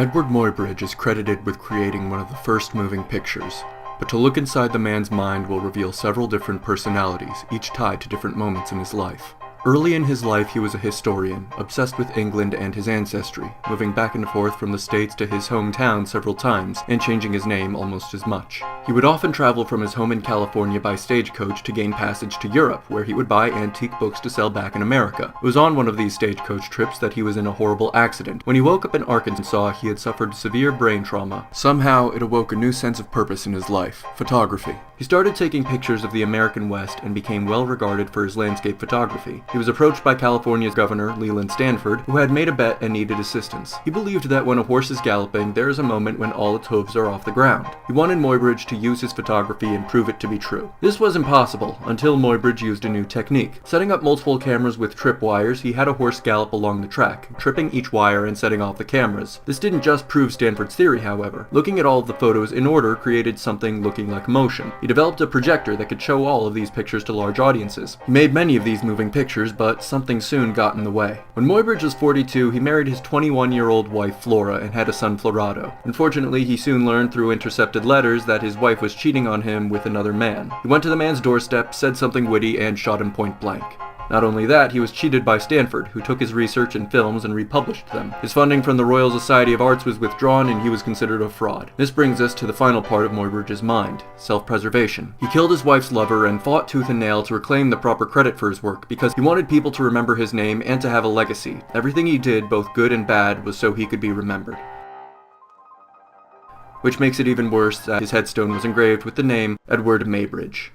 Eadweard Muybridge is credited with creating one of the first moving pictures, but to look inside the man's mind will reveal several different personalities, each tied to different moments in his life. Early in his life, he was a historian, obsessed with England and his ancestry, moving back and forth from the States to his hometown several times, and changing his name almost as much. He would often travel from his home in California by stagecoach to gain passage to Europe, where he would buy antique books to sell back in America. It was on one of these stagecoach trips that he was in a horrible accident. When he woke up in Arkansas, he had suffered severe brain trauma. Somehow, it awoke a new sense of purpose in his life: photography. He started taking pictures of the American West and became well regarded for his landscape photography. He was approached by California's governor, Leland Stanford, who had made a bet and needed assistance. He believed that when a horse is galloping, there is a moment when all its hooves are off the ground. He wanted Muybridge to use his photography and prove it to be true. This was impossible until Muybridge used a new technique. Setting up multiple cameras with trip wires, he had a horse gallop along the track, tripping each wire and setting off the cameras. This didn't just prove Stanford's theory, however. Looking at all of the photos in order created something looking like motion. He developed a projector that could show all of these pictures to large audiences. He made many of these moving pictures, but something soon got in the way. When Muybridge was 42, he married his 21-year-old wife Flora and had a son Florado. Unfortunately, he soon learned through intercepted letters that his wife was cheating on him with another man. He went to the man's doorstep, said something witty, and shot him point blank. Not only that, he was cheated by Stanford, who took his research and films and republished them. His funding from the Royal Society of Arts was withdrawn, and he was considered a fraud. This brings us to the final part of Muybridge's mind: self-preservation. He killed his wife's lover and fought tooth and nail to reclaim the proper credit for his work, because he wanted people to remember his name and to have a legacy. Everything he did, both good and bad, was so he could be remembered. Which makes it even worse that his headstone was engraved with the name Eadweard Muybridge.